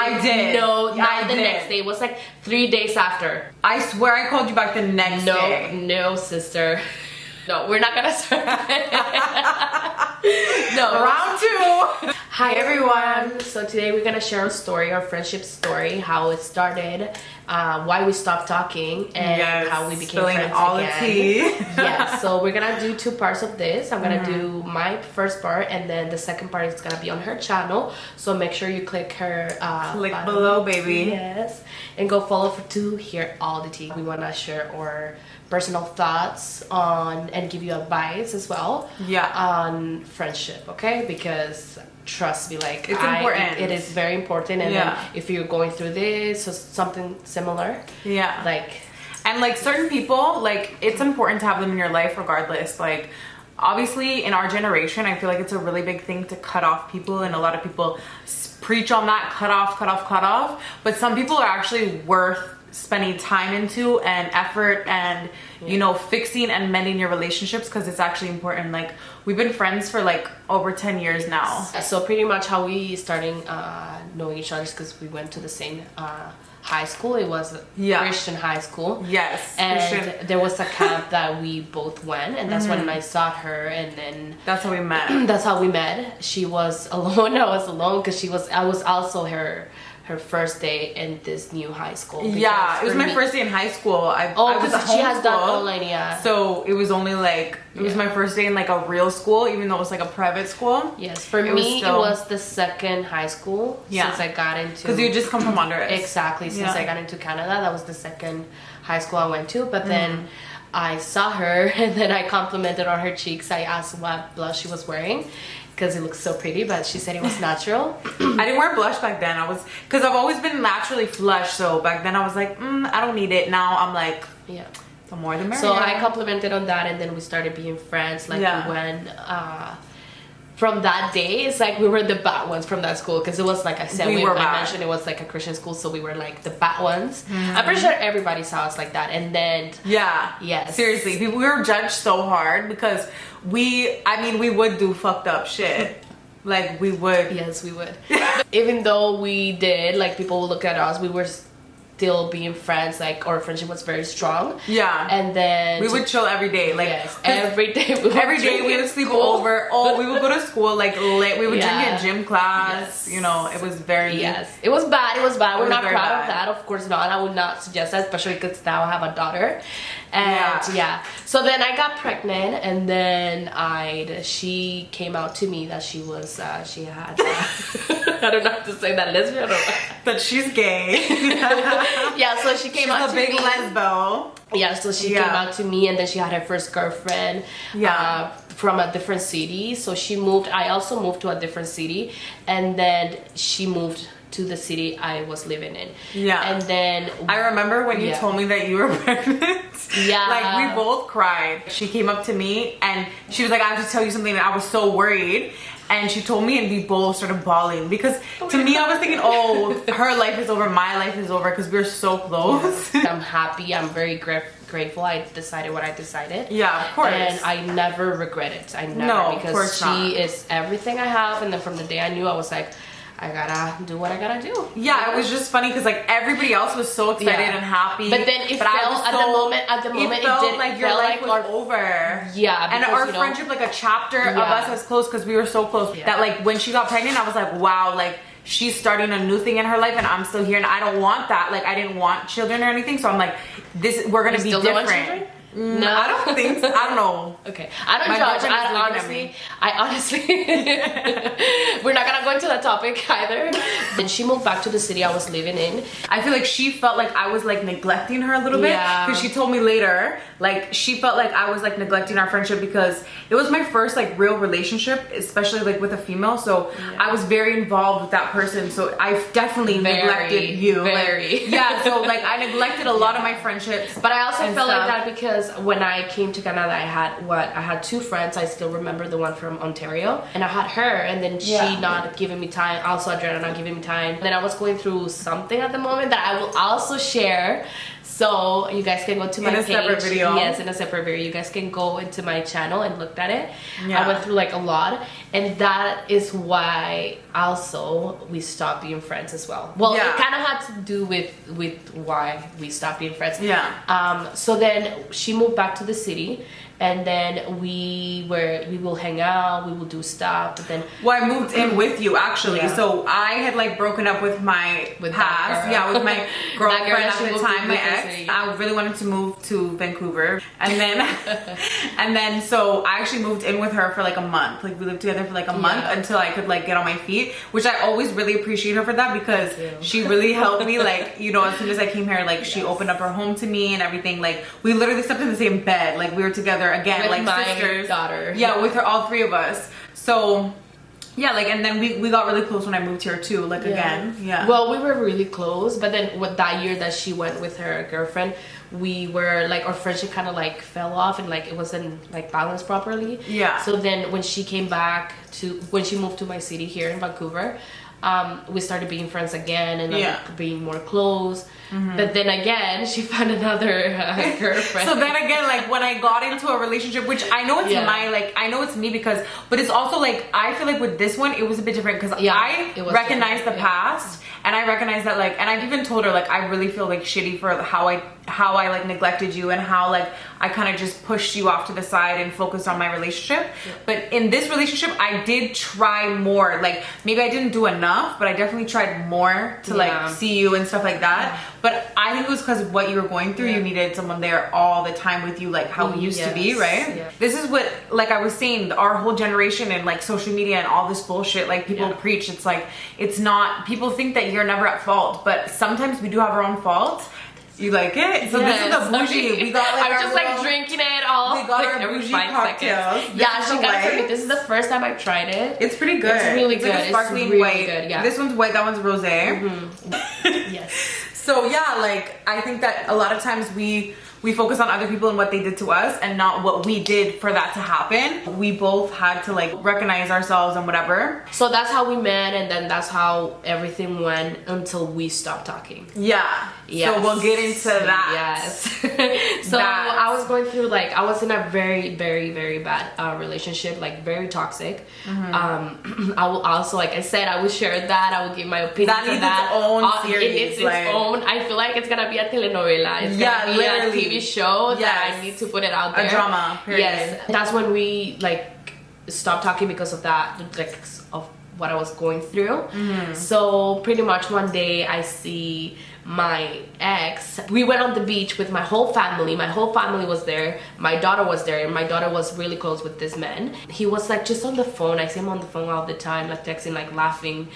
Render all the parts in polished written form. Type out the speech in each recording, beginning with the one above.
I did. No, Yeah, not I the did. next day. It was like 3 days after. I swear I called you back the next day. No, sister. No, we're not gonna start. No. Round 2. Hi everyone. So today we're gonna share a story, our friendship story, how it started, why we stopped talking, and how we became friends all again. the tea. Yeah. So we're gonna do 2 parts of this. I'm gonna do my first part, and then the second part is gonna be on her channel. So make sure you click her Click button. below, baby. Yes, and go follow to hear all the tea. We wanna share our personal thoughts on and give you advice as well. Yeah. On friendship, okay? Because trust me, like it's important. It is very important, and Yeah. then if you're going through this or something similar, Yeah. like, and like certain people, like it's important to have them in your life regardless. Like obviously in our generation, I feel like it's a really big thing to cut off people, and a lot of people preach on that cut off. But some people are actually worth spending time into and effort and you know, fixing and mending your relationships, because it's actually important. Like we've been friends for like over 10 years now. So pretty much how we starting knowing each other is because we went to the same high school. It was a Christian high school. Yes. And Christian. there was a camp that we both went, and that's when I saw her, and then That's how we met. that's how we met. She was alone, I was alone, because I was also her first day in this new high school. Yeah, it was my first day in high school. I was because she has done online, yeah. So it was only like, it was my first day in like a real school, even though it was like a private school. Yes, for me, it was the second high school since I got into... Because you just come from Honduras. Exactly, since I got into Canada, that was the second high school I went to. But then I saw her, and then I complimented on her cheeks. I asked what blush she was wearing, because it looked so pretty, but she said it was natural. I didn't wear blush back then. Because I've always been naturally flushed, so back then I was like, I don't need it. Now I'm like, yeah, the more the merrier. so I complimented on that, and then we started being friends. Like we went, from that day, it's like we were the bad ones from that school, because it was like I said, I mentioned it was like a Christian school, so we were like the bad ones. I'm pretty sure everybody saw us like that. And then seriously, we were judged so hard because we would do fucked up shit. Like we would. Yes, we would. Even though we did, like people would look at us, we were still being friends. Like our friendship was very strong. Yeah. And then we would chill every day. Like every day. We would sleep over. Oh, we would go to school like late. We would drink in gym class. You know, it was very. Yes, it was bad. It was bad. We're not proud of that. Of course not. I would not suggest that, especially because now I have a daughter. And so then I got pregnant, and then she came out to me that she was she had I don't know how to say that, lesbian or that she's gay. Yeah, so she came out to me. She's a big lesbo. Yeah, so she came out to me, and then she had her first girlfriend from a different city. So she moved. I also moved to a different city, and then she moved to the city I was living in. Yeah. And then I remember when you told me that you were pregnant. Yeah. Like we both cried. She came up to me and she was like, I have to tell you something. And I was so worried. And she told me, and we both started bawling, because to me I was thinking, oh, her life is over, my life is over, because we're so close. I'm happy. I'm very grateful I decided what I decided. Yeah, of course. And I never regret it. I never, because she is everything I have. And then from the day I knew, I was like, I gotta do what I gotta do. Yeah, it was just funny because like everybody else was so excited and happy. But then it felt at the moment it felt like your life was over. Yeah, and our friendship, like a chapter of us was close, because we were so close that like when she got pregnant, I was like, wow, like she's starting a new thing in her life, and I'm still here, and I don't want that. Like I didn't want children or anything, so I'm like, we're gonna be different. No, I don't think so. I don't know. Okay, I don't judge. I honestly we're not gonna go into that topic either. Then she moved back to the city I was living in. I feel like she felt like I was like neglecting her a little bit, because she told me later, like she felt like I was like neglecting our friendship, because it was my first like real relationship, especially like with a female. So I was very involved with that person. So I definitely neglected you. So like I neglected a lot of my friendships. But I also felt like that because when I came to Canada, I had 2 friends. I still remember the one from Ontario, and I had her, and then she not giving me time. Also, Adriana not giving me time. Then I was going through something at the moment that I will also share. So you guys can go to my page. Separate video. Yes, in a separate video. You guys can go into my channel and look at it. Yeah. I went through like a lot, and that is why also we stopped being friends as well. Well, Yeah. it kind of had to do with why we stopped being friends. Yeah. So then she moved back to the city, and then we will hang out, we will do stuff, but then Well, I moved in with you actually. Yeah. So I had like broken up with my With past, that girl. yeah, with my That girlfriend girl that at she the moved time, in my with us, ex. yeah. I really wanted to move to Vancouver, and then and then so I actually moved in with her for like a month. Like we lived together for like a month until I could like get on my feet, which I always really appreciate her for that because she really helped me. Like, you know, as soon as I came here, like she opened up her home to me and everything. Like we literally slept in the same bed. Like we were together again, with like my sisters. daughter. Yeah, with her, all three of us. So yeah, like, and then we got really close when I moved here too, like again. Yeah. Well, we were really close, but then with that year that she went with her girlfriend, we were like, our friendship kind of like fell off and like it wasn't like balanced properly. Yeah. So then when she came back when she moved to my city here in Vancouver, we started being friends again and like being more close. But then again, she found another girlfriend. So then again, like when I got into a relationship, which I know it's I know it's me because, but it's also like, I feel like with this one, it was a bit different because I recognized the past and I recognized that like, and I've even told her like, I really feel like shitty for how I like neglected you and how like I kind of just pushed you off to the side and focused on my relationship. But in this relationship, I did try more. Like maybe I didn't do enough, but I definitely tried more to like see you and stuff like that. But I think it was because of what you were going through. You needed someone there all the time with you, like how we used to be, right? Yeah. This is what, like I was saying, our whole generation and like social media and all this bullshit, like people preach. It's like, it's not, people think that you're never at fault, but sometimes we do have our own faults. You like it? So this is the bougie. We got like I'm just like drinking it all. We got like, our every bougie 5 cocktails. seconds. Yeah, she got it for me. This is the first time I've tried it. It's pretty good. It's really good. Like a sparkling it's really white. Good, yeah. This one's white. That one's rosé. Yes. So yeah, like I think that a lot of times we focus on other people and what they did to us and not what we did for that to happen. We both had to like recognize ourselves and whatever. So that's how we met, and then that's how everything went until we stopped talking. Yeah. Yes. So we'll get into that. Yes. So I was going through like, I was in a very, very, very bad relationship, like very toxic. I will also, like I said, I will share that. I will give my opinion that needs its own series. It's its own. I feel like it's gonna be a telenovela. It's gonna be literally. a TV show that I need to put it out there. A drama. Period. Yes. That's when we like stopped talking because of that, like of what I was going through. So pretty much one day I see my ex. We went on the beach with my whole family. My whole family was there. My daughter was there, and my daughter was really close with this man. He was like just on the phone. I see him on the phone all the time, like texting, like laughing.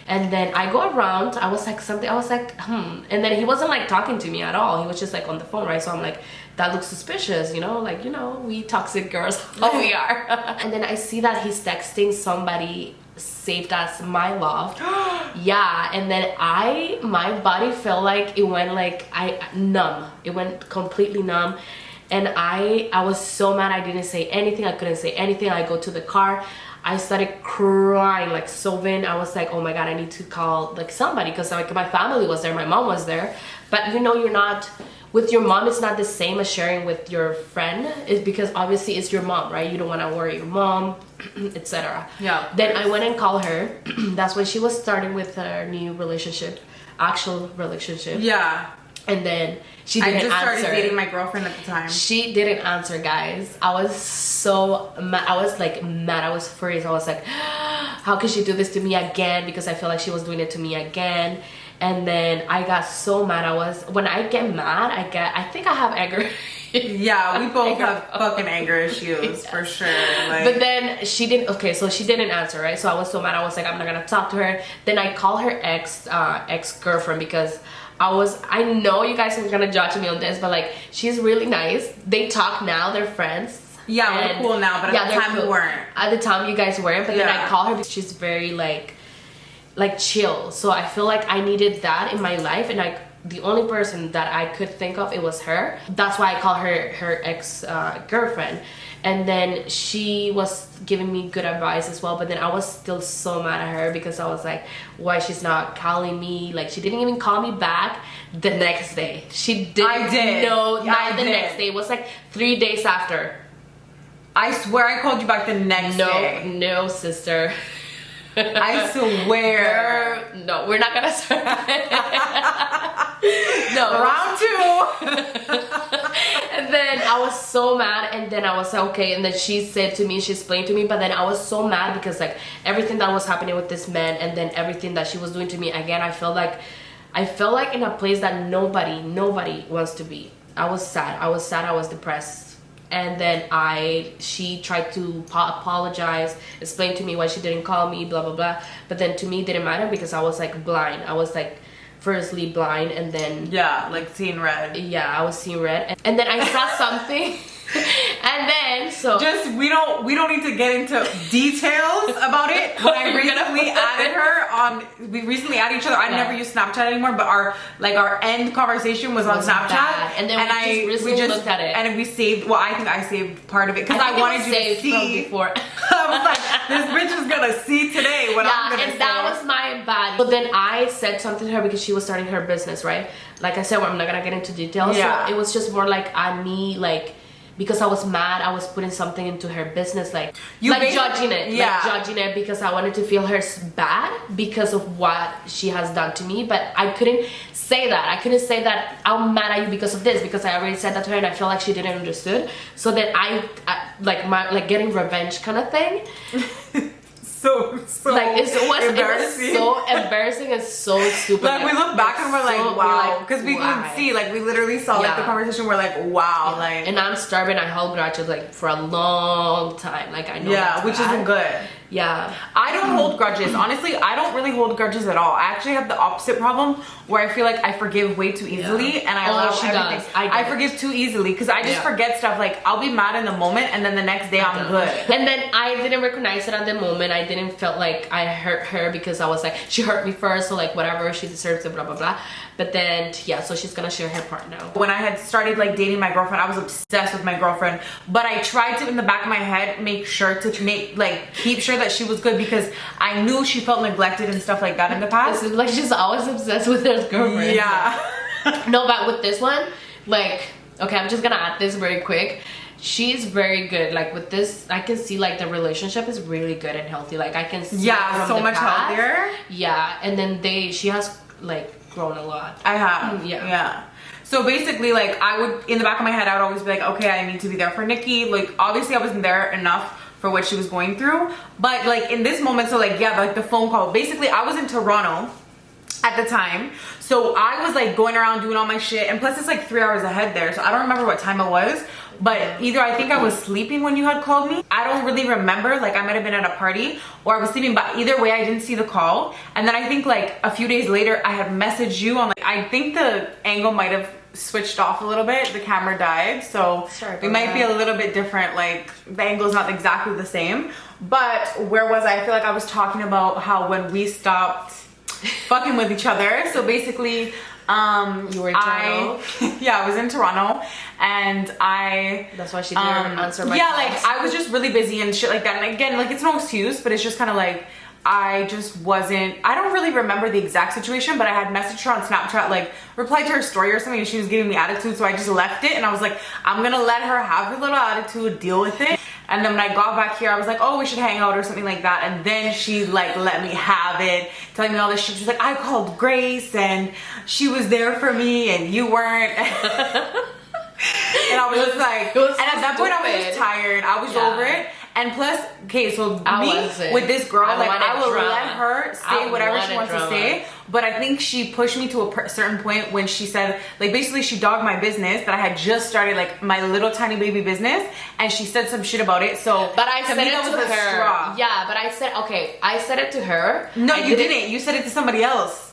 And then I go around, I was like something, I was like, And then he wasn't like talking to me at all. He was just like on the phone, right? So I'm like, that looks suspicious, you know? Like, you know, we toxic girls, how we are. And then I see that he's texting somebody saved as my love. Yeah, and then my body felt like it went like numb. It went completely numb. And I was so mad. I didn't say anything. I couldn't say anything. I go to the car. I started crying like so bad. I was like, oh my God, I need to call like somebody, because like my family was there, my mom was there. But you know, you're not with your mom, it's not the same as sharing with your friend. It's because obviously it's your mom, right? You don't want to worry your mom, etc. Yeah. Then I went and called her. That's when she was starting with her new relationship, actual relationship. Yeah. And then she didn't answer. I just started dating my girlfriend at the time. She didn't answer, guys. I was so mad. I was like mad. I was furious. I was like, how could she do this to me again? Because I feel like she was doing it to me again. And then I got so mad. When I get mad, I think I have anger. Yeah, we both have fucking anger issues for sure. Like, but then she didn't. Okay, so she didn't answer, right? So I was so mad. I was like, I'm not gonna talk to her. Then I call her ex-girlfriend because I know you guys are gonna judge me on this, but like she's really nice. They talk now, they're friends. Yeah, we're cool now, but at the time we weren't. At the time you guys weren't, but then I call her because she's very like chill. So I feel like I needed that in my life, and the only person that I could think of, it was her. That's why I call her ex girlfriend. And then she was giving me good advice as well, but then I was still so mad at her because I was like, why she's not calling me? Like, she didn't even call me back the next day. She didn't. I did. No, Yeah, not I the did. next day. It was like 3 days after. I swear I called you back the next day. No, sister. I swear. Girl, no, we're not gonna start. No. Round 2. And then I was so mad, and then I was like, okay. And then she said to me, she explained to me, but then I was so mad because like everything that was happening with this man, and then everything that she was doing to me, again, I felt like in a place that nobody wants to be. I was sad, I was depressed. And then she tried to apologize, explain to me why she didn't call me, blah blah blah. But then to me it didn't matter because I was like blind. I was like firstly blind, and then Yeah, like seeing red. yeah, I was seeing red. And then I saw something. And then so Just we don't need to get into details about it. When I recently added her on, we recently added each other. I never use Snapchat anymore, but our end conversation was on Snapchat. bad. And then we just looked at it. And we saved. Well, I think I saved part of it because I wanted you to see. Before. I was like, this bitch is gonna see today what I'm gonna say. And that was my bad. But then I said something to her because she was starting her business, right? Like I said, well, I'm not gonna get into details. Yeah. So it was just more like because I was mad, I was putting something into her business, like judging it, judging it because I wanted to feel her bad because of what she has done to me. But I couldn't say that. I couldn't say that I'm mad at you because of this, because I already said that to her, and I feel like she didn't understood. So then I like getting revenge kind of thing. So Like it was embarrassing. so embarrassing and so stupid. Like we look back and we're like, wow, because we why? couldn't see. Like we literally saw like the conversation. We're like, wow, like. And I'm starving. I hold grudges like for a long time. Like I know. Yeah, which isn't good. Yeah. I don't hold grudges. Honestly, I don't really hold grudges at all. I actually have the opposite problem where I feel like I forgive way too easily, and I allow everything. I forgive too easily because I just forget stuff. Like I'll be mad in the moment, and then the next day I'm good. And then I didn't recognize it at the moment. I didn't feel like I hurt her because I was like, she hurt me first, so like whatever, she deserves it, blah blah blah. But then yeah, so she's gonna share her part now. When I had started like dating my girlfriend, I was obsessed with my girlfriend, but I tried to in the back of my head make sure to keep sure that she was good because I knew she felt neglected and stuff like that in the past. It's like she's always obsessed with her girlfriend. Yeah. No, but with this one, like, okay, I'm just gonna add this very quick. She's very good. Like with this, I can see like the relationship is really good and healthy. Like I can see Yeah, so much healthier. Yeah, and then she has like grown a lot. I have. Yeah. So basically, like I would in the back of my head, I would always be like, okay, I need to be there for Nikki. Like obviously, I wasn't there enough for what she was going through, but like in this moment, so like yeah, like the phone call. Basically, I was in Toronto at the time, so I was like going around doing all my shit, and plus it's like 3 hours ahead there, so I don't remember what time it was, but either I think I was sleeping when you had called me. I don't really remember, like I might have been at a party or I was sleeping, but either way I didn't see the call. And then I think like a few days later I had messaged you on like, I think the angle might have switched off a little bit, the camera died, so we might be a little bit different, like the angle's not exactly the same. But where was I? I feel like I was talking about how when we stopped fucking with each other. So basically you were in Toronto? Yeah, I was in Toronto, and that's why she didn't answer my yeah calls. like I was just really busy and shit like that. And again, like it's no excuse, but it's just kind of like I just wasn't, I don't really remember the exact situation, but I had messaged her on Snapchat, like replied to her story or something, and she was giving me attitude, so I just left it, and I was like, I'm gonna let her have her little attitude, deal with it. And then when I got back here, I was like, oh, we should hang out or something like that. And then she like let me have it, telling me all this shit. She was like, I called Grace and she was there for me and you weren't. And I was just like, and at that point I was just tired. I was over it. And plus, okay, so with this girl, I will let her say whatever she wants to say. But I think she pushed me to a certain point when she said, like, basically she dogged my business that I had just started, like, my little tiny baby business, and she said some shit about it. So, but I said it to her. Yeah, but I said, okay, I said it to her. No, you didn't. You said it to somebody else.